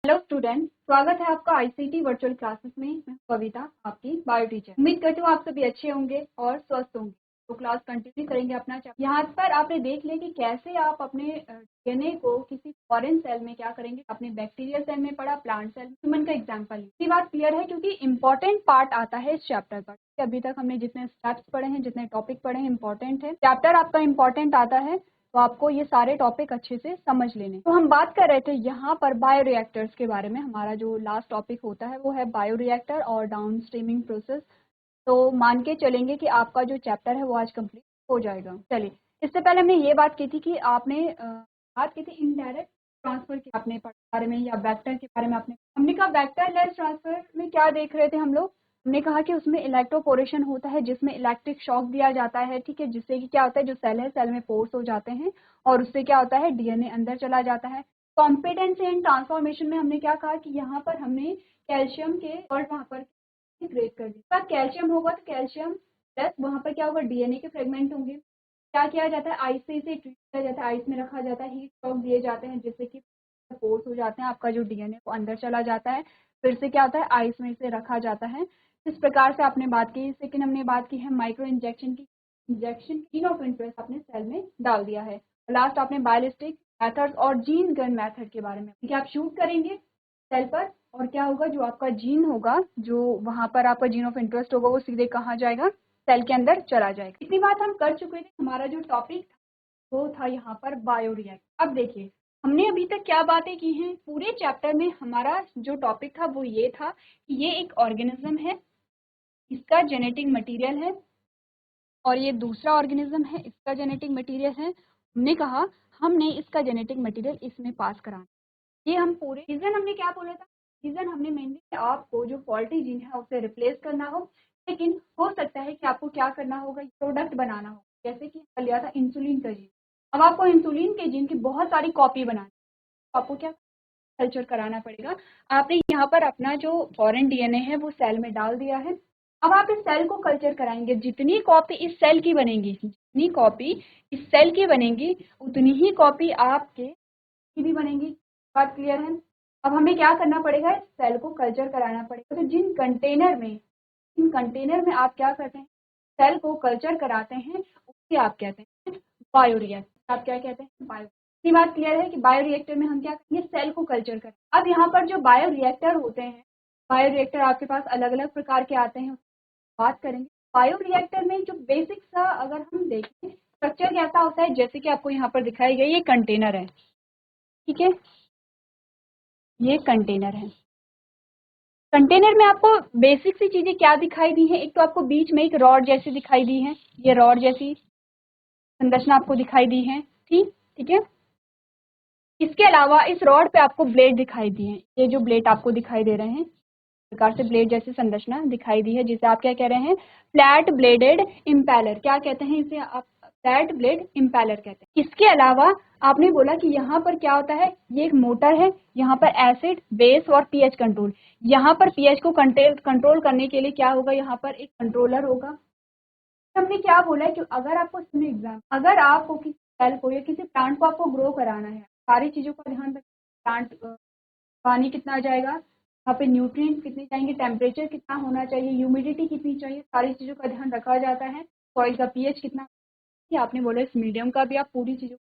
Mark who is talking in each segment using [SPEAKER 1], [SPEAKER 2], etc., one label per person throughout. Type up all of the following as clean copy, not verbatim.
[SPEAKER 1] Hello student, स्वागत है आपका आईसीटी वर्चुअल क्लासेस में। मैं कविता, आपकी बायो टीचर। उम्मीद करती हूँ आप सभी अच्छे होंगे और स्वस्थ होंगे। तो क्लास कंटिन्यू करेंगे अपना। यहाँ पर आपने देख लिया कि कैसे आप अपने डीएनए को किसी फॉरेन सेल में क्या करेंगे। अपने बैक्टीरियल सेल में पढ़ा, प्लांट सेल, ह्यूमन का एग्जाम्पल। ये बात क्लियर है क्योंकि इंपॉर्टेंट पार्ट आता है इस चैप्टर का। अभी तक हमने जितने स्टेप्स पढ़े हैं, जितने टॉपिक पढ़े हैं, इंपॉर्टेंट है। चैप्टर आपका इंपॉर्टेंट आता है तो आपको ये सारे टॉपिक अच्छे से समझ लेने। तो हम बात कर रहे थे यहाँ पर बायोरिएक्टर्स के बारे में। हमारा जो लास्ट टॉपिक होता है वो है बायोरिएक्टर और डाउन स्ट्रीमिंग प्रोसेस। तो मान के चलेंगे कि आपका जो चैप्टर है वो आज कंप्लीट हो जाएगा। चलिए, इससे पहले हमने ये बात की थी कि आपने बात की थी इनडायरेक्ट ट्रांसफर के अपने बारे में या वेक्टर के बारे में। हमने कहा वेक्टर लेस ट्रांसफर में क्या देख रहे थे हम लोग। हमने कहा कि उसमें इलेक्ट्रोपोरेशन होता है जिसमें इलेक्ट्रिक शॉक दिया जाता है, ठीक है, जिससे कि क्या होता है, जो सेल है सेल में पोर्स हो जाते हैं और उससे क्या होता है, डीएनए अंदर चला जाता है। कॉम्पिटेंस एंड ट्रांसफॉर्मेशन में हमने क्या कहा कि यहाँ पर हमने कैल्शियम के और वहाँ पर ग्रेड कर दिया। कैल्शियम होगा तो कैल्शियम प्लस वहाँ पर क्या होगा, डीएनए के फ्रेगमेंट होंगे। क्या किया जाता है, आइस से इसे ट्रीट किया जाता है, आइस में रखा जाता है, हीट शॉक दिए जाते हैं जिससे कि फोर्स हो जाते हैं, आपका जो डीएनए वो अंदर चला जाता है। फिर से क्या होता है, आइस में इसे रखा जाता है। इस प्रकार से आपने बात की। सेकेंड हमने बात की है माइक्रो इंजेक्शन की। इंजेक्शन जीन ऑफ इंटरेस्ट अपने सेल में डाल दिया है। लास्ट आपने बायोलिस्टिक मेथड और जीन गन मेथड के बारे में कि आप शूट करेंगे सेल पर और क्या होगा, जो आपका जीन होगा, जो वहां पर आपका जीन ऑफ इंटरेस्ट होगा, वो सीधे कहाँ जाएगा, सेल के अंदर चला जाएगा। इतनी बात हम कर चुके थे। हमारा जो टॉपिक वो था यहाँ पर बायोरिएक्टर। अब देखिए, हमने अभी तक क्या बातें की हैं। पूरे चैप्टर में हमारा जो टॉपिक था वो ये था कि ये एक ऑर्गेनिज्म है, इसका जेनेटिक मटेरियल है, और ये दूसरा ऑर्गेनिज्म है, इसका जेनेटिक मटेरियल है। हमने कहा हमने इसका जेनेटिक मटेरियल इसमें पास कराना। ये हम पूरे रीजन हमने क्या बोला था, रीजन हमने मेनली आपको जो फॉल्टी जीन है उसे रिप्लेस करना हो, लेकिन हो सकता है कि आपको क्या करना होगा, प्रोडक्ट बनाना हो। जैसे कि लिया था इंसुलिन का जीन। अब आपको इंसुलिन के जीन की बहुत सारी कॉपी बनानी, तो आपको क्या कल्चर कराना पड़ेगा। आपने यहाँ पर अपना जो फॉरेन डीएनए है वो सेल में डाल दिया है। अब आप इस सेल को कल्चर कराएंगे। जितनी कॉपी इस सेल की बनेगी, जितनी कॉपी इस सेल की बनेगी, उतनी ही कॉपी आपके की भी बनेगी। बात क्लियर है। अब हमें क्या करना पड़ेगा, इस सेल को कल्चर कराना पड़ेगा। तो जिन कंटेनर में आप क्या करते हैं, सेल को कल्चर कराते हैं, उससे आप कहते हैं बायोरिएक्टर। आप क्या कहते हैं, बायो। इतनी बात क्लियर है कि बायोरिएक्टर में हम क्या करेंगे, सेल को कल्चर करें। अब यहाँ पर जो बायोरिएक्टर होते हैं, बायोरिएक्टर आपके पास अलग अलग प्रकार के आते हैं, बात करेंगे। बायोरिएक्टर में जो बेसिक सा अगर हम देखें स्ट्रक्चर कैसा होता है, जैसे कि आपको यहाँ पर दिखाई गई ये कंटेनर है, ठीक है, ये कंटेनर है। कंटेनर में आपको बेसिक सी चीजें क्या दिखाई दी है, एक तो आपको बीच में एक रॉड जैसी दिखाई दी है, ये रॉड जैसी संरचना आपको दिखाई दी है, ठीक है। इसके अलावा इस रॉड पे आपको ब्लेड दिखाई दी है। ये जो ब्लेड आपको दिखाई दे रहे हैं, प्रकार से ब्लेड जैसी संरचना दिखाई दी है, जिसे आप क्या कह रहे हैं, फ्लैट ब्लेडेड इम्पैलर। क्या कहते हैं इसे आप, फ्लैट ब्लेड इम्पैलर कहते हैं। इसके अलावा आपने बोला कि यहाँ पर क्या होता है, ये एक मोटर है, यहाँ पर एसिड, बेस और पीएच कंट्रोल। यहाँ पर पीएच को कंट्रोल करने के लिए क्या होगा, यहाँ पर एक कंट्रोलर होगा। हमने क्या बोला है कि अगर आपको इसमें एग्जाम, अगर आपको किसी सेल को या किसी प्लांट को आपको ग्रो कराना है, सारी चीजों का ध्यान रखें। प्लांट पानी कितना जाएगा, वहाँ पे न्यूट्रिएंट्स कितने जाएंगे, टेम्परेचर कितना होना चाहिए, ह्यूमिडिटी कितनी चाहिए, सारी चीज़ों का ध्यान रखा जाता है। सॉइल का पीएच कितना, आपने बोला इस मीडियम का भी आप पूरी चीज़ों,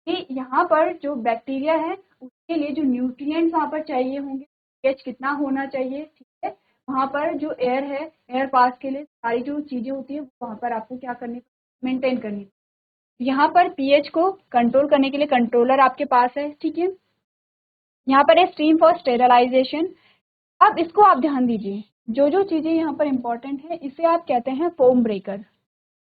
[SPEAKER 1] ये यहाँ पर जो बैक्टीरिया है उसके लिए जो न्यूट्रिएंट्स वहाँ पर चाहिए होंगे, पीएच कितना होना चाहिए, ठीक है। वहाँ पर जो एयर है, एयर पास के लिए सारी जो चीज़ें होती है वहाँ पर आपको क्या करनी, मेंटेन करनी। यहाँ पर पीएच को कंट्रोल करने के लिए कंट्रोलर आपके पास है, ठीक है। यहाँ पर है स्ट्रीम फॉर स्टेरलाइजेशन। अब इसको आप ध्यान दीजिए, जो जो चीजें यहाँ पर इंपॉर्टेंट है इसे आप कहते हैं फोम ब्रेकर।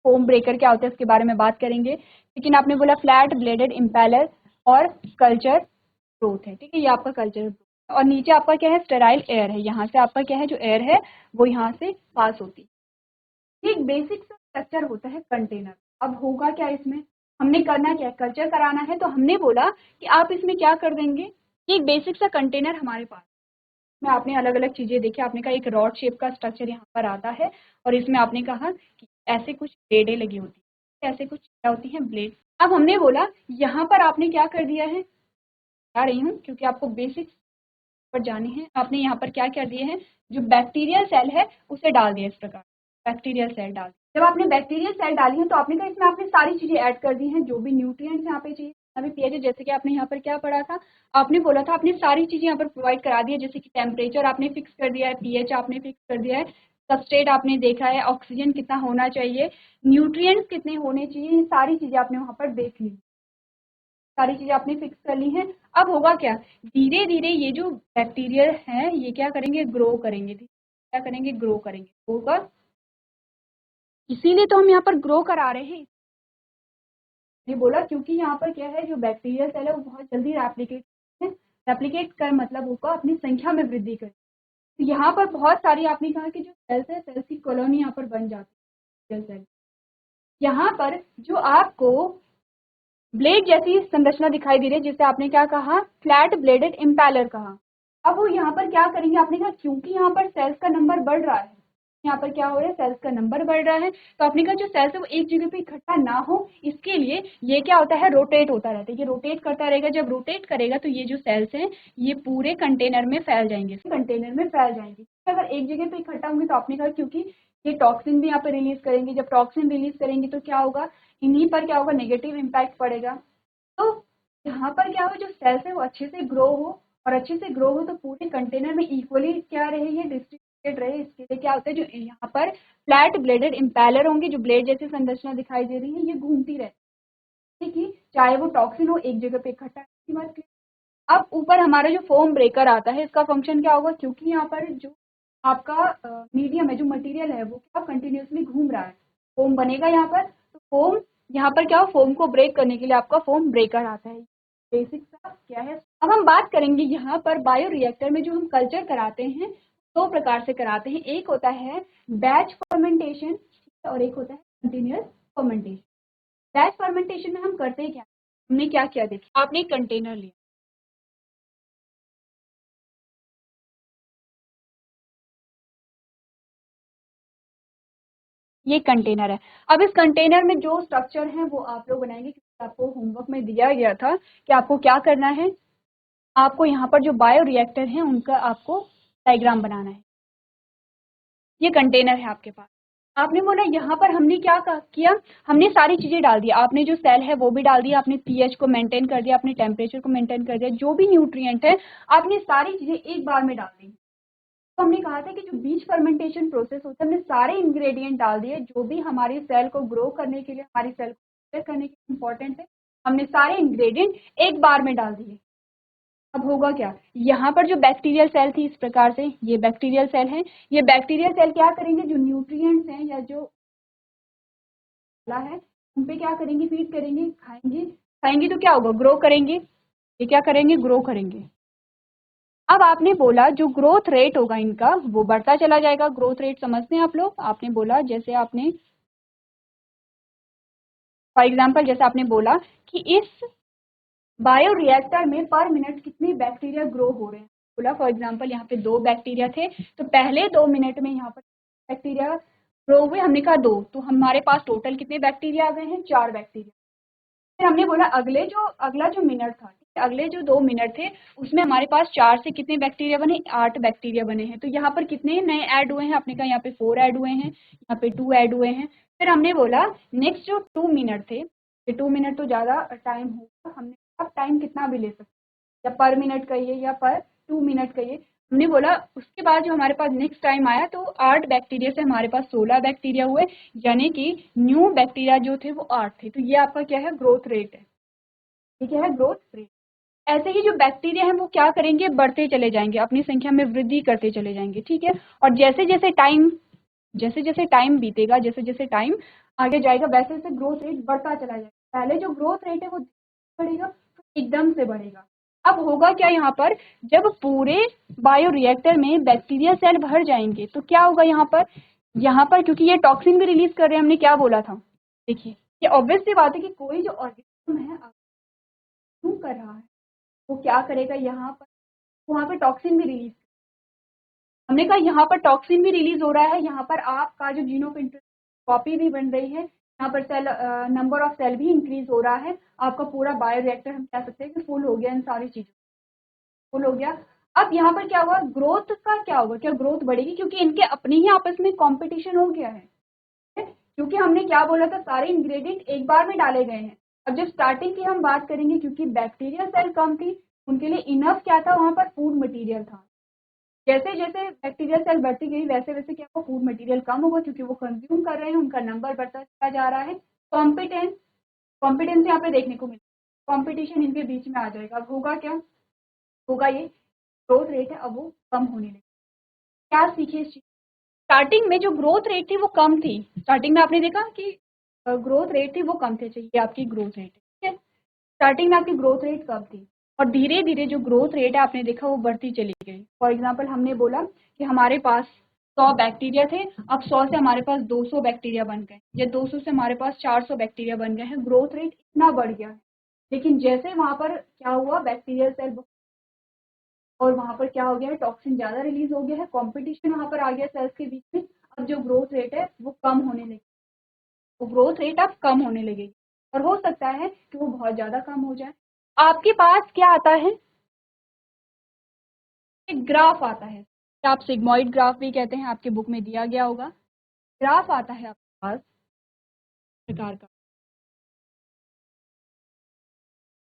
[SPEAKER 1] फोम ब्रेकर क्या होता है इसके बारे में बात करेंगे, लेकिन आपने बोला फ्लैट ब्लेडेड इम्पैलर और कल्चर ग्रोथ है, ठीक है, ये आपका कल्चर। और नीचे आपका क्या है, स्टेराइल एयर है, यहाँ से आपका क्या है, जो एयर है वो यहाँ से पास होती है। एक बेसिक सा स्ट्रक्चर होता है कंटेनर। अब होगा क्या इसमें, हमने करना क्या, कल्चर कराना है, तो हमने बोला कि आप इसमें क्या कर देंगे, एक बेसिक सा कंटेनर हमारे पास में आपने अलग अलग चीजें देखी। आपने कहा एक रॉड शेप का स्ट्रक्चर यहाँ पर आता है और इसमें आपने कहा कि ऐसे कुछ ब्लेडें लगी होती है, ऐसे कुछ क्या होती हैं, ब्लेड। अब हमने बोला यहाँ पर आपने क्या कर दिया है, बता रही हूँ क्योंकि आपको बेसिक्स पर जाने हैं। आपने यहाँ पर क्या कर दिए हैं, जो बैक्टीरियल सेल है उसे डाल दिया इस प्रकार, बैक्टीरियल सेल डाल। जब आपने बैक्टीरियल सेल डाली है तो आपने कहा इसमें आपने सारी चीजें ऐड कर दी हैं, जो भी न्यूट्रिएंट्स यहाँ पे चाहिए अभी पीएच, जैसे कि आपने यहाँ पर क्या पढ़ा था, आपने बोला था आपने सारी चीजें यहाँ पर प्रोवाइड करा दी है, जैसे कि टेम्परेचर आपने फिक्स कर दिया है, पीएच आपने फिक्स कर दिया है, सबस्ट्रेट आपने देखा है, ऑक्सीजन कितना होना चाहिए, न्यूट्रिएंट्स कितने होने चाहिए, ये सारी चीजें आपने वहां पर देख ली, सारी चीजें आपने फिक्स कर ली हैं। अब होगा क्या, धीरे धीरे ये जो बैक्टीरिया है ये क्या करेंगे, ग्रो करेंगे, क्या करेंगे, ग्रो करेंगे, होगा, इसीलिए तो हम यहाँ पर ग्रो करा रहे हैं। ये बोला क्योंकि यहाँ पर क्या है, जो बैक्टीरियल सेल है वो बहुत जल्दी रेप्लिकेट है, रेप्लिकेट कर मतलब होगा अपनी संख्या में वृद्धि कर। तो यहाँ पर बहुत सारी आपने कहा कि जो सेल्स है, सेल्स की कॉलोनी यहाँ पर बन जाती है सेल। यहाँ पर जो आपको ब्लेड जैसी संरचना दिखाई दे रही है, जिसे आपने क्या कहा, फ्लैट ब्लेडेड इम्पैलर कहा। अब वो यहाँ पर क्या करेंगे, आपने कहा क्योंकि यहाँ पर सेल्स का नंबर बढ़ रहा है, यहाँ पर क्या हो रहा है, सेल्स का नंबर बढ़ रहा है, तो आपने कहा जो सेल्स है वो एक जगह पे इकट्ठा ना हो, इसके लिए ये क्या होता है, रोटेट होता रहता है, ये रोटेट करता रहेगा। जब रोटेट करेगा तो ये जो सेल्स हैं ये पूरे कंटेनर में फैल जाएंगे, कंटेनर में फैल जाएंगे। अगर एक जगह पे इकट्ठा होंगे तो आपने कहा क्योंकि ये टॉक्सिन भी यहाँ पे रिलीज करेंगे, जब टॉक्सिन रिलीज करेंगे तो क्या होगा, इन्हीं पर क्या होगा, नेगेटिव इम्पैक्ट पड़ेगा। तो यहाँ पर क्या हो, जो सेल्स है वो अच्छे से ग्रो हो, और अच्छे से ग्रो हो तो पूरे कंटेनर में इक्वली क्या रहे, ये डिस्ट्रीब्यूटेड रहे। इसके लिए क्या होता है, जो यहाँ पर फ्लैट ब्लेडेड इम्पैलर होंगे, जो ब्लेड जैसी संरचना दिखाई दे रही है, ये घूमती रहती है कि चाहे वो टॉक्सिन हो एक जगह पे इकट्ठा की बात करें। अब ऊपर हमारा जो फोम ब्रेकर आता है, इसका फंक्शन क्या होगा, क्योंकि यहाँ पर जो आपका मीडियम है, जो मटेरियल है वो क्या कंटिन्यूसली घूम रहा है, फोम बनेगा यहाँ पर, तो फोम यहाँ पर क्या हो, फोम को ब्रेक करने के लिए आपका फोम ब्रेकर आता है। बेसिक सा क्या है। अब हम बात करेंगे यहाँ पर बायो रिएक्टर में जो हम कल्चर कराते हैं, दो प्रकार से कराते हैं, एक होता है बैच फर्मेंटेशन और एक होता है कंटिन्यूअस फर्मेंटेशन। बैच फर्मेंटेशन में हम करते हैं क्या, हमने क्या किया, देखिए आपने एक कंटेनर लिया, ये कंटेनर है। अब इस कंटेनर में जो स्ट्रक्चर है वो आप लोग बनाएंगे, क्योंकि आपको होमवर्क में दिया गया था कि आपको क्या करना है, आपको यहाँ पर जो बायो रिएक्टर है उनका आपको डायग्राम बनाना है। ये कंटेनर है आपके पास, आपने बोला यहाँ पर हमने क्या किया, हमने सारी चीजें डाल दी, आपने जो सेल है वो भी डाल दिया, आपने पीएच को मेंटेन कर दिया, आपने टेम्परेचर को मेंटेन कर दिया, जो भी न्यूट्रिएंट है आपने सारी चीजें एक बार में डाल दी। तो हमने कहा था कि जो बीज फर्मेंटेशन प्रोसेस होता है, हमने सारे इंग्रेडिएंट डाल दिए जो भी हमारी सेल को ग्रो करने के लिए, हमारी सेल को करने के लिए इम्पोर्टेंट है, हमने सारे इंग्रेडिएंट एक बार में डाल दिए। अब होगा क्या, यहाँ पर जो बैक्टीरियल सेल थी इस प्रकार से, ये बैक्टीरियल सेल है, ये बैक्टीरियल सेल क्या करेंगे, जो न्यूट्रिएंट्स हैं या जो है उन पे क्या करेंगे, फीड करेंगे, खाएंगे, खाएंगे तो क्या होगा, ग्रो करेंगे, ये क्या करेंगे, ग्रो करेंगे। अब आपने बोला जो ग्रोथ रेट होगा इनका वो बढ़ता चला जाएगा, ग्रोथ रेट समझते हैं आप लोग, आपने बोला जैसे आपने फॉर एग्जांपल जैसे आपने बोला कि इस बायो रिएक्टर में पर मिनट कितने बैक्टीरिया ग्रो हो रहे हैं, बोला फॉर एग्जांपल यहाँ पे 2 बैक्टीरिया थे, तो पहले 2 मिनट में यहाँ पर बैक्टीरिया ग्रो हुए, हमने कहा 2, तो हमारे पास टोटल कितने बैक्टीरिया आ गए हैं, 4 बैक्टीरिया। फिर हमने बोला अगला जो मिनट था, अगले जो 2 मिनट थे उसमें हमारे पास 4 से कितने बैक्टीरिया बने, 8 बैक्टीरिया बने हैं, तो यहाँ पर कितने नए ऐड हुए हैं, आपने कहा यहाँ पे 4 ऐड हुए हैं, यहाँ पे 2 ऐड हुए हैं। फिर हमने बोला नेक्स्ट जो 2 मिनट थे, ये 2 मिनट तो ज़्यादा टाइम होगा, हमने अब टाइम कितना भी ले सकते, या पर मिनट कहिए या पर 2 मिनट कहिए, हमने बोला उसके बाद जो हमारे पास नेक्स्ट टाइम आया तो 8 बैक्टीरिया से हमारे पास 16 बैक्टीरिया हुए, यानी कि न्यू बैक्टीरिया जो थे वो 8 थे। तो ये आपका क्या है, ग्रोथ रेट है, ये क्या है, ग्रोथ रेट। ऐसे ही जो बैक्टीरिया हैं वो क्या करेंगे, बढ़ते चले जाएंगे, अपनी संख्या में वृद्धि करते चले जाएंगे, ठीक है। और जैसे जैसे टाइम बीतेगा, जैसे जैसे टाइम आगे जाएगा वैसे वैसे ग्रोथ रेट बढ़ता चला जाएगा, पहले जो ग्रोथ रेट है वो बढ़ेगा, एकदम से बढ़ेगा। अब होगा क्या, यहाँ पर जब पूरे बायो रिएक्टर में बैक्टीरिया सेल भर जाएंगे तो क्या होगा, यहाँ पर क्योंकि ये टॉक्सिन भी रिलीज कर रहे हैं, हमने क्या बोला था, देखिए ये ऑब्वियस सी बात है कि कोई जो ऑर्गेनिज्म है क्यों कर रहा है, वो क्या करेगा, यहाँ पर वहाँ पे टॉक्सिन भी रिलीज, हमने कहा यहाँ पर टॉक्सिन भी रिलीज हो रहा है, यहाँ पर आपका जो जीनोम कॉपी भी बन रही है, यहाँ पर सेल नंबर ऑफ सेल भी इंक्रीज हो रहा है, आपका पूरा बायो रिएक्टर हम कह सकते हैं कि फुल हो गया इन सारी चीजों। फुल हो गया। अब यहाँ पर क्या हुआ, ग्रोथ का क्या होगा, क्या ग्रोथ बढ़ेगी, क्योंकि इनके अपने ही आपस में कंपटीशन हो गया है, क्योंकि हमने क्या बोला था, सारे इंग्रेडिएंट एक बार में डाले गए हैं। अब जब स्टार्टिंग की हम बात करेंगे, क्योंकि बैक्टीरियल सेल कम थी, उनके लिए इनफ क्या था, वहां पर फूड मटेरियल था। जैसे जैसे बैक्टीरियल सेल बढ़ती गई वैसे वैसे क्या होगा, फूड मटेरियल कम होगा, क्योंकि वो कंज्यूम कर रहे हैं, उनका नंबर बढ़ता चला जा रहा है। कॉम्पिटेंस, कॉम्पिटेंस यहाँ पे देखने को मिलेगा, कॉम्पिटिशन इनके बीच में आ जाएगा। अब होगा क्या, होगा ये ग्रोथ रेट है अब वो कम होने लगेगी। क्या सीखे इस चीज, स्टार्टिंग में जो ग्रोथ रेट थी वो कम थी, स्टार्टिंग में आपने देखा कि ग्रोथ रेट थी वो कम थे, चाहिए आपकी ग्रोथ रेट, ठीक है, स्टार्टिंग में आपकी ग्रोथ रेट कम थी, और धीरे धीरे जो ग्रोथ रेट है आपने देखा वो बढ़ती चली गई। फॉर एग्जाम्पल हमने बोला कि हमारे पास 100 बैक्टीरिया थे, अब 100 से हमारे पास 200 बैक्टीरिया बन गए, या 200 से हमारे पास 400 बैक्टीरिया बन गए हैं, ग्रोथ रेट इतना बढ़ गया है। लेकिन जैसे वहां पर क्या हुआ, बैक्टीरियल सेल, और वहां पर क्या हो गया है, टॉक्सिन ज्यादा रिलीज हो गया है, कंपटीशन वहां पर आ गया सेल्स के बीच में। अब जो ग्रोथ रेट है वो कम होने लगी, वो ग्रोथ रेट अब कम होने लगेगी, और हो सकता है कि वो बहुत ज्यादा कम हो जाए। आपके पास क्या आता है, एक ग्राफ आता है, आप सिग्मोइड ग्राफ भी कहते हैं, आपके बुक में दिया गया होगा। ग्राफ आता है आपके पास प्रकार का,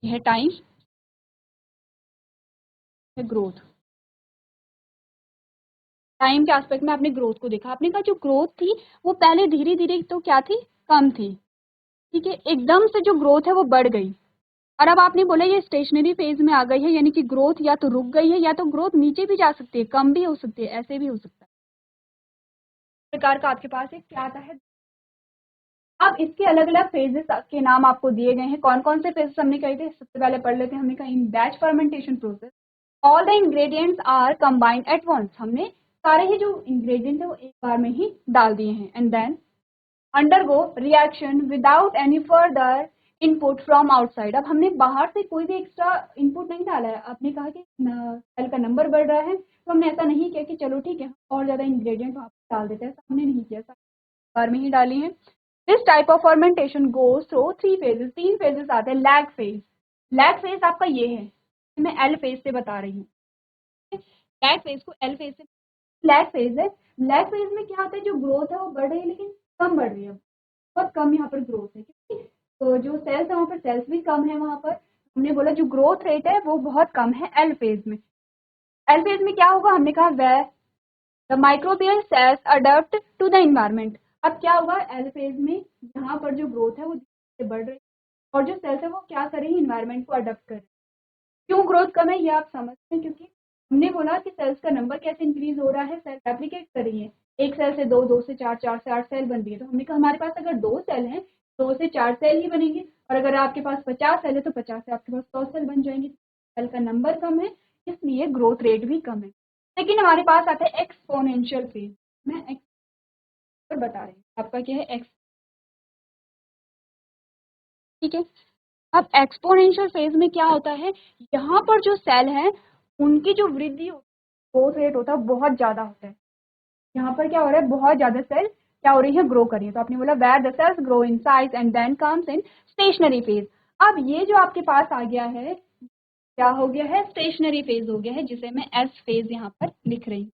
[SPEAKER 1] यह टाइम है ग्रोथ, टाइम के एस्पेक्ट में आपने ग्रोथ को देखा, आपने कहा जो ग्रोथ थी वो पहले धीरे धीरे तो क्या थी, कम थी, ठीक है, एकदम से जो ग्रोथ है वो बढ़ गई, और अब आपने बोला ये स्टेशनरी फेज में आ गई है, यानी कि ग्रोथ या तो रुक गई है या तो ग्रोथ नीचे भी जा सकती है, कम भी हो सकती है, ऐसे भी हो सकता है। प्रकार का आपके पास एक क्या आता है। अब इसके अलग अलग फेजेस के नाम आपको दिए गए हैं, कौन कौन से फेजेस हमने कहे थे, सबसे पहले पढ़ लेते हैं। हमने कहा in batch fermentation process all the ingredients are combined at once, हमने सारे ही जो इंग्रेडिएंट है वो एक बार में ही डाल दिए हैं, and then undergo reaction without any further input from outside. अब हमने बाहर से कोई भी एक्स्ट्रा इनपुट नहीं डाला है, आपने कहा कि सेल का नंबर बढ़ रहा है, तो हमने ऐसा नहीं किया कि चलो ठीक है और ज्यादा इंग्रेडिएंट वहाँ पे डाल देते हैं, ऐसा हमने नहीं किया, बार में ही डाली है। This type of fermentation goes through 3 phases, 3 phases आते हैं। लैग फेज, लैग फेज आपका ये है, मैं एल फेज से बता रही हूँ, लैग फेज को एल फेज से, लैग फेज है, लैग फेज में क्या होता है, जो ग्रोथ है वो बढ़ रही है लेकिन कम बढ़ रही है, बहुत कम यहाँ पर ग्रोथ है, क्योंकि तो जो सेल्स है वहाँ पर सेल्स भी कम है, वहाँ पर हमने बोला जो ग्रोथ रेट है वो बहुत कम है एल फेज में। एल फेज में क्या होगा, हमने कहा वे the microbial cells adapt to the environment. अब क्या होगा एल फेज में, यहाँ पर जो ग्रोथ है वो धीरे बढ़ रही है, और जो सेल्स है वो क्या करेंगे, इन्वायरमेंट को अडप्ट करें। क्यों ग्रोथ कम है ये आप समझते हैं, क्योंकि हमने बोला कि सेल्स का नंबर कैसे इंक्रीज हो रहा है, सेल रेप्लिकेट कर रही है, एक सेल से दो, दो से चार, चार से आठ सेल बन रही है, तो हमने कहा हमारे पास अगर 2 सेल हैं 2 से 4 सेल ही बनेंगे, और अगर आपके पास 50 सेल है तो 50 से आपके पास 100 सेल बन जाएंगे। सेल का नंबर कम है इसलिए ग्रोथ रेट भी कम है। लेकिन हमारे पास आता है एक्सपोनेंशियल फेज, मैं एक्स पर बता रही हूँ, आपका क्या है एक्स, ठीक है। अब एक्सपोनेंशियल फेज में क्या होता है, यहाँ पर जो सेल है उनकी जो वृद्धि ग्रोथ रेट होता है बहुत ज्यादा होता है, यहाँ पर क्या हो रहा है, बहुत ज्यादा सेल क्या हो रही है, ग्रो कर रही है, तो आपने बोला where the cells grow in size and then comes in stationary phase. अब ये जो आपके पास आ गया है क्या हो गया है, स्टेशनरी फेज हो गया है, जिसे मैं एस फेज यहाँ पर लिख रही हूँ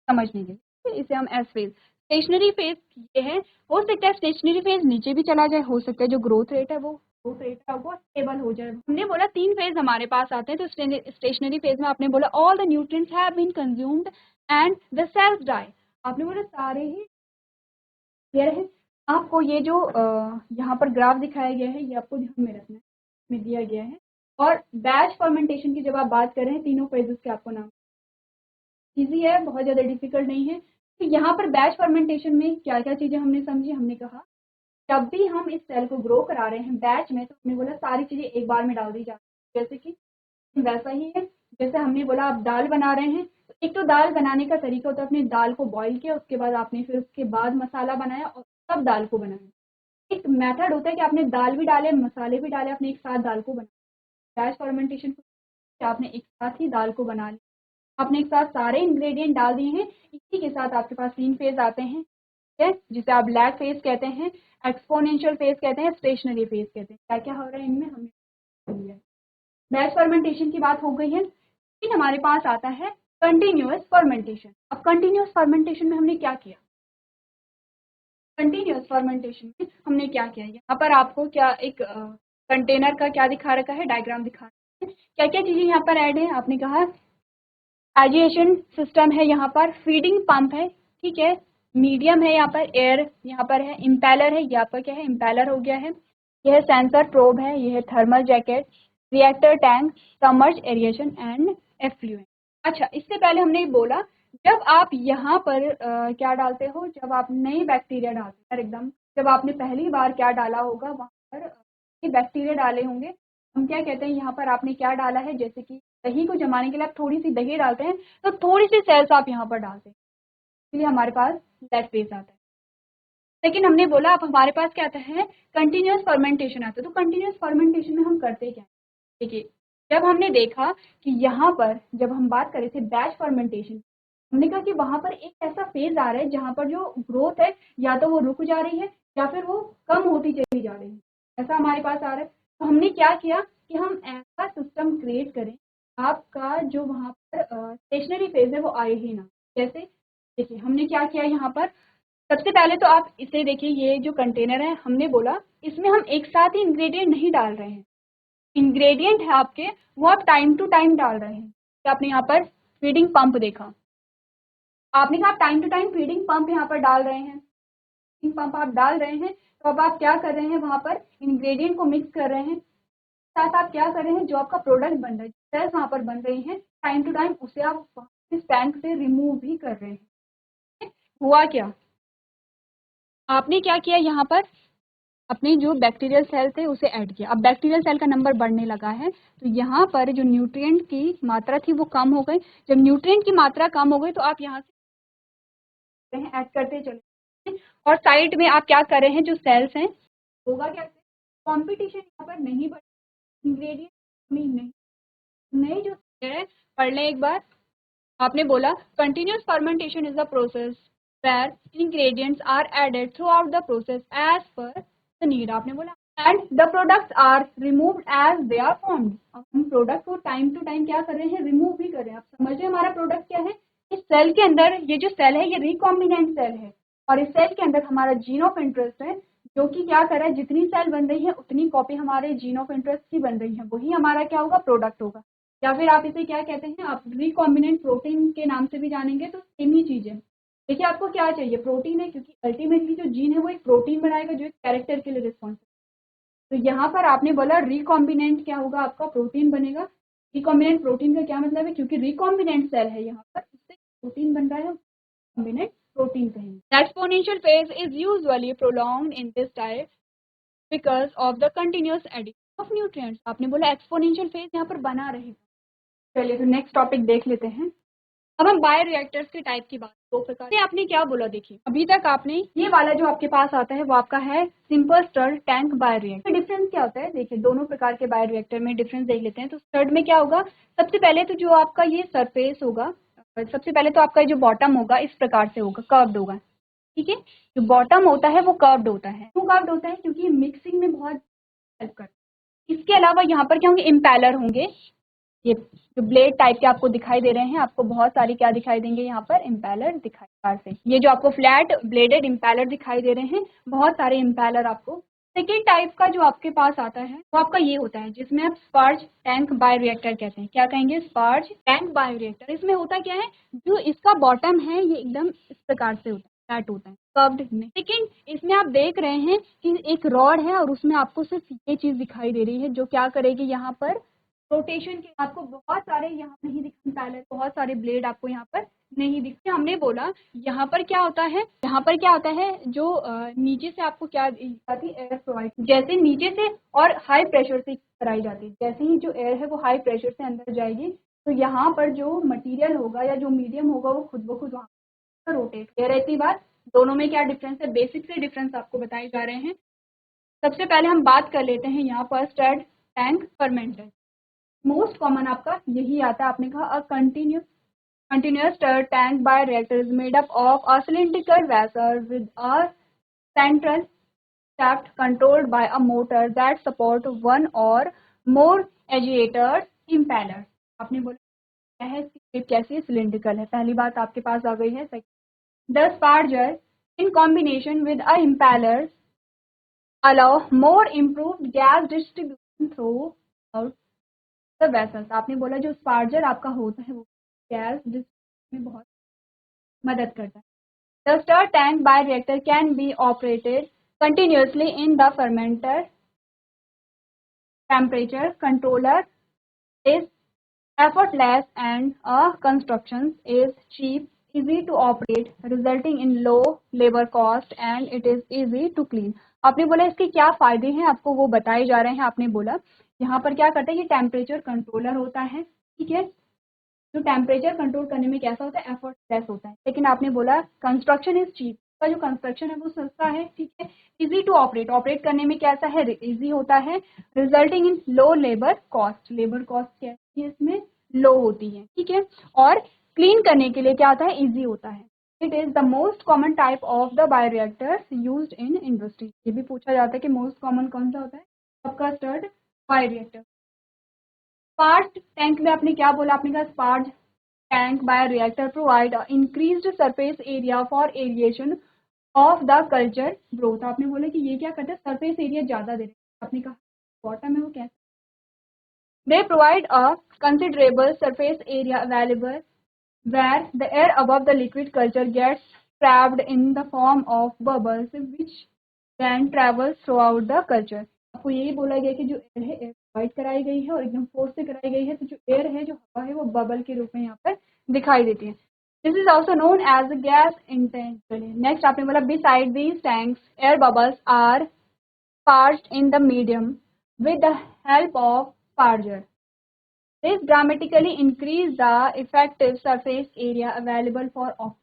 [SPEAKER 1] समझने के लिए, इसे हम एस फेज, स्टेशनरी फेज ये है। हो सकता है स्टेशनरी फेज नीचे भी चला जाए, हो सकता है जो ग्रोथ रेट है वो ग्रोथ रेट है वो स्टेबल हो जाए। हमने बोला 3 फेज हमारे पास आते हैं, तो स्टेशनरी फेज में आपने बोला all the nutrients have been consumed and the cells die, आपने बोला सारे ही क्लियर है। आपको ये जो यहाँ पर ग्राफ दिखाया गया है ये आपको ध्यान में रखना है, में दिया गया है। और बैच फर्मेंटेशन की जब आप बात कर रहे हैं, तीनों फेजेस के आपको नाम इजी है, बहुत ज़्यादा डिफिकल्ट नहीं है। तो यहाँ पर बैच फर्मेंटेशन में क्या क्या चीज़ें हमने समझी, हमने कहा जब भी हम इस सेल को ग्रो करा रहे हैं बैच में, तो हमने बोला सारी चीज़ें एक बार में डाल दी जाती है, जैसे कि वैसा ही है जैसे हमने बोला आप दाल बना रहे हैं, तो एक तो दाल बनाने का तरीका होता है, अपने दाल को बॉईल किया, उसके बाद आपने फिर उसके बाद मसाला बनाया और तब दाल को बनाया। एक मेथड होता है कि आपने दाल भी डाले मसाले भी डाले, आपने एक साथ दाल को बनाया। बैच फर्मेंटेशन आपने एक साथ ही दाल को बना लिया, आपने एक साथ सारे इंग्रेडिएंट डाल दिए हैं, इसी के साथ आपके पास 3 फेज आते हैं, ठीक है, जिसे आप लैग फेज कहते हैं, एक्सपोनेंशियल फेज कहते हैं, स्टेशनरी फेज कहते हैं। क्या क्या हो रहा है इनमें हमने लिया। बैच फर्मेंटेशन की बात हो गई है। फिर हमारे पास आता है कंटिन्यूअस फर्मेंटेशन। अब कंटिन्यूअस फर्मेंटेशन में हमने क्या किया, कंटिन्यूअस फर्मेंटेशन में हमने क्या किया, यहाँ पर आपको क्या एक कंटेनर का क्या दिखा रखा है, डायग्राम दिखा रखा है, क्या क्या चीजें यहाँ पर ऐड है। आपने कहा एजिएशन सिस्टम है, यहाँ पर फीडिंग पंप है, ठीक है, मीडियम है, यहाँ पर एयर, यहाँ पर है इम्पेलर है, यहाँ पर क्या है इम्पेलर हो गया है, यह सेंसर प्रोब है, यह thermal jacket, reactor tank, submerge aeration and effluent. अच्छा, इससे पहले हमने बोला जब आप यहाँ पर क्या डालते हो, जब आप नई बैक्टीरिया डालते हैं एकदम, जब आपने पहली बार क्या डाला होगा वहाँ पर बैक्टीरिया डाले होंगे, हम क्या कहते हैं यहाँ पर आपने क्या डाला है, जैसे कि दही को जमाने के लिए आप थोड़ी सी दही डालते हैं तो थोड़ी सी सेल्स आप यहाँ पर डालते हैं, इसलिए हमारे पास लैट फेज आता है। लेकिन हमने बोला अब हमारे पास क्या आता है, कंटिन्यूअस फर्मेंटेशन आता है। तो कंटिन्यूअस फर्मेंटेशन में हम करते क्या, देखिए जब हमने देखा कि यहाँ पर जब हम बात कर रहे थे बैच फर्मेंटेशन, हमने कहा कि वहां पर एक ऐसा फेज आ रहा है जहां पर जो ग्रोथ है या तो वो रुक जा रही है या फिर वो कम होती चली जा रही है, ऐसा हमारे पास आ रहा है। तो हमने क्या किया कि हम ऐसा सिस्टम क्रिएट करें आपका जो वहां पर स्टेशनरी फेज है वो आए ही ना। जैसे देखिए हमने क्या किया यहाँ पर, सबसे पहले तो आप इसे देखिए, ये जो कंटेनर है हमने बोला इसमें हम एक साथ ही इंग्रेडिएंट नहीं डाल रहे हैं, इंग्रेडिएंट है आपके वो आप टाइम टू टाइम डाल रहे हैं। तो आपने यहाँ पर फीडिंग पंप देखा, आपने कहा time to time feeding pump यहाँ पर डाल रहे हैं, फीडिंग पंप आप डाल रहे हैं, तो अब आप क्या कर रहे हैं वहाँ पर इंग्रेडिएंट को मिक्स कर रहे हैं, साथ आप क्या कर रहे हैं जो आपका प्रोडक्ट बन रहा है, सेल्स वहाँ पर बन रही हैं टाइम टू टाइम, उसे आप इस टैंक से रिमूव भी कर रहे हैं। हुआ क्या, आपने क्या किया यहाँ पर अपने जो बैक्टीरियल सेल थे उसे ऐड किया, अब बैक्टीरियल सेल का नंबर बढ़ने लगा है, तो यहाँ पर जो न्यूट्रिएंट की मात्रा थी वो कम हो गई। जब न्यूट्रिएंट की मात्रा कम हो गई तो आप यहाँ से ऐड करते चले, और साइड में आप क्या कर रहे हैं जो सेल्स हैं, होगा क्या, कंपटीशन यहाँ पर नहीं बढ़, इंग्रेडिएंट नहीं, नए जो है पढ़ लें एक बार। आपने बोला continuous fermentation is the process where ingredients are added throughout the process as per the need. आपने बोला and the products are removed as they are formed. अब हम प्रोडक्ट को टाइम टू टाइम क्या कर रहे हैं, रिमूव भी कर रहे हैं। आप समझिए हमारा प्रोडक्ट क्या है, इस सेल के अंदर ये जो सेल है ये रिकॉम्बिनेंट सेल है, और इस सेल के अंदर हमारा जीन ऑफ इंटरेस्ट है जो कि क्या कर रहा है, जितनी सेल बन रही है उतनी कॉपी हमारे जीन ऑफ इंटरेस्ट की बन रही है, वही हमारा क्या होगा, प्रोडक्ट होगा। या फिर आप इसे क्या कहते हैं, आप रिकॉम्बिनेंट प्रोटीन के नाम से भी जानेंगे, तो सेम ही चीज है। देखिए आपको क्या चाहिए, प्रोटीन है, क्योंकि अल्टीमेटली जो जीन है वो एक प्रोटीन बनाएगा जो एक कैरेक्टर के लिए रिस्पॉन्सिबल। तो यहाँ पर आपने बोला रिकॉम्बिनेंट क्या होगा, आपका प्रोटीन बनेगा। रिकॉम्बिनेंट प्रोटीन का क्या मतलब है, क्योंकि रिकॉम्बिनेंट सेल है यहाँ पर, इससे प्रोटीन बन रहा है, रिकॉम्बिनेंट प्रोटीन कहेंगे। Exponential phase is usually prolonged in this type because of the continuous addition of nutrients. आपने बोला एक्सपोनेंशियल फेज यहाँ पर बना रहेगा। चलिए तो नेक्स्ट टॉपिक देख लेते हैं। अब हम बायोरिएक्टर्स के टाइप की बात, दो प्रकार से आपने क्या बोला, देखिए अभी तक आपने ये वाला जो आपके पास आता है वो आपका है simple stirred tank bioreactor. Difference क्या होता है, देखिए दोनों प्रकार के बायोरिएक्टर में डिफरेंस देख लेते हैं। तो स्टर्ड में क्या होगा, सबसे पहले तो जो आपका ये सरफेस होगा, सबसे पहले तो आपका जो बॉटम होगा इस प्रकार से होगा, कर्व्ड होगा, ठीक है। जो बॉटम होता है वो कर्व्ड होता है, क्यों कर्व्ड होता है, क्योंकि मिक्सिंग में बहुत हेल्प करता है। इसके अलावा यहाँ पर क्या होंगे, इम्पैलर होंगे, ये जो ब्लेड टाइप के आपको दिखाई दे रहे हैं, आपको बहुत सारी क्या दिखाई देंगे यहाँ पर, इम्पैलर दिखाई से। ये जो आपको फ्लैट ब्लेडेड इम्पैलर दिखाई दे रहे हैं, बहुत सारे इम्पैलर आपको। सेकेंड टाइप का जो आपके पास आता है वो आपका ये होता है जिसमें आप स्पर्ज टैंक बायोरिएक्टर कहते हैं। क्या कहेंगे, स्पर्ज टैंक बायोरिएक्टर। इसमें होता क्या है, जो इसका बॉटम है ये एकदम इस प्रकार से होता है, फ्लैट होता है, कर्व्ड नहीं। लेकिन इसमें आप देख रहे हैं कि एक रॉड है और उसमें आपको सिर्फ ये चीज दिखाई दे रही है जो क्या करेगी, यहाँ पर रोटेशन के आपको बहुत सारे यहाँ नहीं दिखते, पहले बहुत सारे ब्लेड आपको यहाँ पर नहीं दिखते। हमने बोला यहाँ पर क्या होता है, यहाँ पर क्या होता है, जो नीचे से आपको क्या जाती है, एयर प्रोवाइड, जैसे नीचे से और हाई प्रेशर से कराई जाती है। जैसे ही जो एयर है वो हाई प्रेशर से अंदर जाएगी तो यहाँ पर जो मटीरियल होगा या जो मीडियम होगा वो खुद ब खुद वहाँ पर रोटेट कर रहती बात। दोनों में क्या डिफरेंस है, बेसिक से डिफरेंस आपको बताए जा रहे हैं। सबसे पहले हम बात कर लेते हैं यहाँ पर stirred tank fermenter. Most common आपका यही आता है। आपने कहा अ continuous stirred tank bioreactor is made up of a cylindrical vessel with a central shaft controlled by a motor that support one or more agitators impellers। आपने बोला क्या है, इसकी शेप कैसी है, सिलिंड्रिकल है। पहली बात आपके पास आ गई है। The sparger in combination with a impeller allow more improved gas distribution through out the vessels. आपने बोला जो स्पार्जर आपका होता है वो गैस डिस्ट्रीब्यूशन में बहुत मदद करता है। The stir tank bioreactor can be operated continuously in the fermenter. Temperature controller is effortless and construction is cheap, easy to operate, resulting in low labor cost and it is easy to clean. आपने बोला इसके क्या फायदे हैं, आपको वो बताए जा रहे हैं। आपने बोला यहाँ पर क्या करता है, ये टेम्परेचर कंट्रोलर होता है, ठीक है। जो टेम्परेचर कंट्रोल करने में कैसा होता है, एफर्ट लेस होता है। लेकिन आपने बोला कंस्ट्रक्शन इज चीप, का जो कंस्ट्रक्शन है वो सस्ता है, ठीक है। इजी टू ऑपरेट, ऑपरेट करने में कैसा है, इजी होता है। Resulting in low labour cost, labour cost कैसी है इसमें, लो होती है, ठीक है। और क्लीन करने के लिए क्या होता है, इजी होता है। It is the most common type of the bioreactors used in industry. ये भी पूछा जाता है कि मोस्ट कॉमन कौन सा होता है, आपका स्टर्ड बायोरिएक्टर। स्पार्ज टैंक में आपने क्या बोला, आपने कहा sparge tank bioreactor provide increased surface area for aeration of the culture growth. आपने बोला कि ये क्या करता है, सरफेस एरिया ज्यादा दे रहे हैं। आपने कहा बॉटम में वो कैसे, they provide a considerable surface area available where the air above the liquid culture gets trapped in the form of bubbles which then travels throughout the culture। आपको यही बोला गया कि जो एयर है एयर प्रोवाइड कराई गई है और एकदम फोर्स से कराई गई है, तो जो एयर है, जो हवा है, वो बबल के रूप में यहाँ पर दिखाई देती है। This is also known as gas intensity. Next आपने बोला beside these tanks air bubbles are sparged in the medium with the help of sparger. This dramatically increases the effective surface area available for oxygen.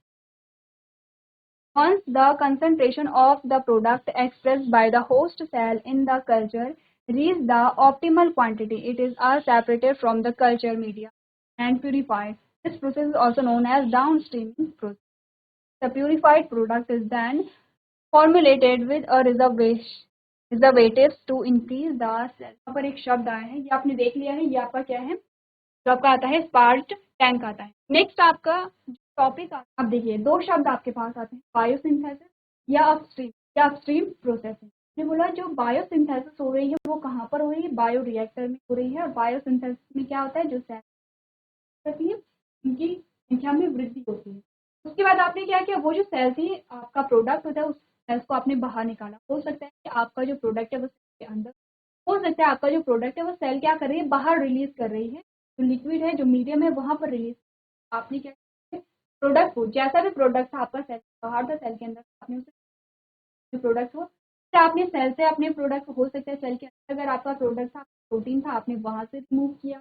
[SPEAKER 1] Once the concentration of the product expressed by the host cell in the culture reaches the optimal quantity, it is separated from the culture media and purified. This process is also known as downstreaming process. The purified product is then formulated with a reservatives to increase the cell। यहाँ पर एक शब्द आया है, ये आपने देख लिया है, ये आपका क्या है, जो आपका आता है स्पार्ज टैंक आता है। नेक्स्ट आपका टॉपिक आप देखिए, दो शब्द आपके पास आते हैं, बायोसिंथेसिस या अपस्ट्रीम प्रोसेसिंग। ने बोला जो बायोसिंथेसिस हो रही है वो कहाँ पर हो रही है, बायो रिएक्टर में हो रही है। और बायोसिंथेसिस में क्या होता है, जो सेल होती है उनकी संख्या में वृद्धि होती है। उसके बाद आपने क्या किया, वो जो सेल थी, आपका प्रोडक्ट होता है, उस सेल्स को आपने बाहर निकाला। हो सकता है कि आपका जो प्रोडक्ट है वो सेल के अंदर, हो सकता है आपका जो प्रोडक्ट है वो सेल क्या कर रही है, बाहर रिलीज कर रही है। जो लिक्विड है, जो मीडियम है, वहां पर रिलीज। आपने क्या किया, प्रोडक्ट को, जैसा भी प्रोडक्ट था आपका सेल बाहर था, सेल के अंदर आपने उसे जो प्रोडक्ट हो, तो आपने सेल से अपने प्रोडक्ट, हो सकता है सेल के अंदर अगर आपका प्रोडक्ट था, प्रोटीन था, आपने वहां से रिमूव किया।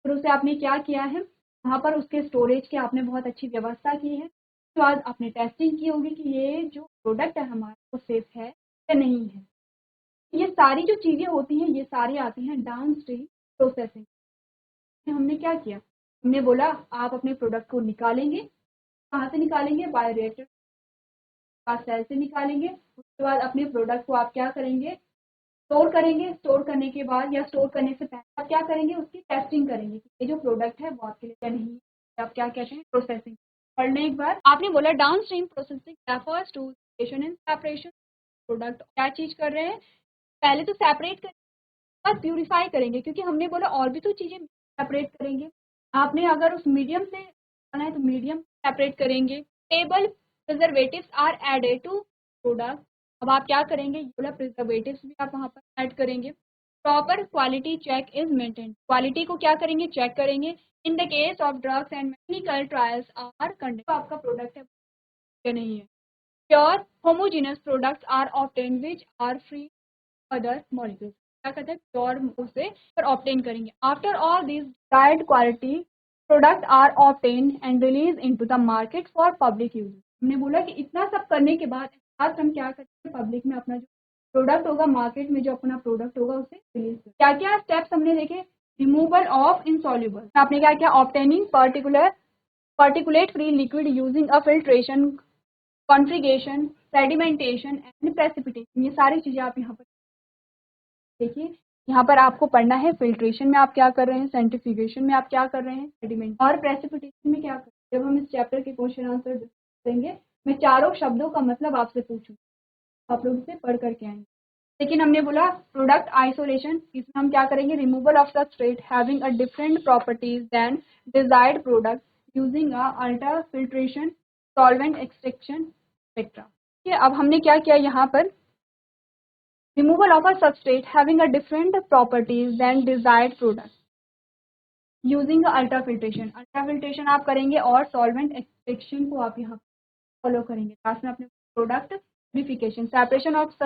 [SPEAKER 1] फिर उसे आपने क्या किया है, वहां पर उसके स्टोरेज की आपने बहुत अच्छी व्यवस्था की है। उसके बाद आपने टेस्टिंग की होगी कि ये जो प्रोडक्ट है हमारा वो सेफ है या नहीं है। ये सारी जो चीजें होती हैं, ये सारी आती हैं डाउन स्ट्रीम प्रोसेसिंग। हमने क्या किया, हमने बोला आप अपने प्रोडक्ट को निकालेंगे, कहाँ से निकालेंगे, बायोरिएक्टर का सेल से निकालेंगे। उसके बाद अपने प्रोडक्ट को आप क्या करेंगे, स्टोर करेंगे। स्टोर करने के बाद या स्टोर करने से पहले आप क्या करेंगे, उसकी टेस्टिंग करेंगे कि ये जो प्रोडक्ट है वो आपके लिए क्या नहीं है। आप क्या कहते हैं, प्रोसेसिंग। पढ़ने एक बार आपने बोला downstream processing refers to separation and separation. Product क्या चीज कर रहे हैं, पहले तो सेपरेट कर और प्यूरिफाई करेंगे, क्योंकि हमने बोला और भी तो चीजें सेपरेट करेंगे। आपने अगर उस मीडियम से बनाना है तो मीडियम सेपरेट करेंगे। Table preservatives are added to product. अब आप क्या करेंगे, ये बोला प्रिजर्वेटिव्स भी आप वहां पर ऐड करेंगे। Proper quality check is maintain, quality को क्या करेंगे, चेक करेंगे। In the case of drugs and clinical trials are conduct, आपका प्रोडक्ट है या नहीं है। Pure homogenous products are obtain which are free other molecules. क्या कहते हैं, प्योर उसे पर ऑब्टेन करेंगे। After all this desired quality product are obtain and release into the market for public use. हमने बोला कि इतना सब करने के बाद आज हम क्या करते हैं, पब्लिक में अपना जो प्रोडक्ट होगा, मार्केट में जो अपना प्रोडक्ट होगा उसे रिलीज करें। क्या क्या स्टेप्स हमने देखे, रिमूवल ऑफ इनसॉल्युबल, आपने क्या किया, obtaining particulate free liquid using a filtration, configuration, sedimentation and precipitation. ये सारी चीजें आप यहाँ पर देखिए। यहाँ पर आपको पढ़ना है फिल्ट्रेशन में आप क्या कर रहे हैं, सेंट्रीफ्यूगेशन में आप क्या कर रहे हैं, सेडिमेंट और प्रेसिपिटेशन में क्या कर रहे हैं। जब हम इस चैप्टर के क्वेश्चन आंसर करेंगे, मैं चारों शब्दों का मतलब आपसे पूछूंगी, आप लोग इसे पढ़ करके आएंगे। लेकिन हमने बोला प्रोडक्ट आइसोलेशन, इसमें हम क्या करेंगे, removal of substrate having a different properties than desired product using a ultra filtration, solvent extraction etcetera. ठीक है, अब हमने क्या किया यहाँ पर, removal of a substrate having a different properties than desired product using ultra filtration. Ultra filtration आप करेंगे और सॉल्वेंट एक्सट्रैक्शन को आप यहाँ फॉलो करेंगे। लास्ट में अपने product purification, separation of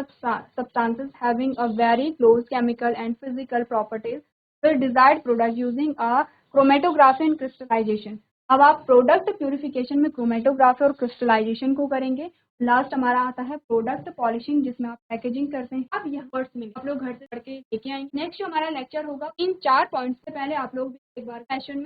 [SPEAKER 1] substances having a very close chemical and physical properties with desired product using a chromatography and crystallization। अब आप प्रोडक्ट प्यूरिफिकेशन में क्रोमेटोग्राफी और क्रिस्टलाइजेशन को करेंगे। लास्ट हमारा आता है प्रोडक्ट पॉलिशिंग, जिसमें आप पैकेजिंग करते हैं। अब यह वर्ड्स में आप लोग घर से पढ़ के लेके आएंगे। नेक्स्ट जो हमारा लेक्चर होगा, इन 4 पॉइंट्स से पहले आप लोग एक बार सेशन में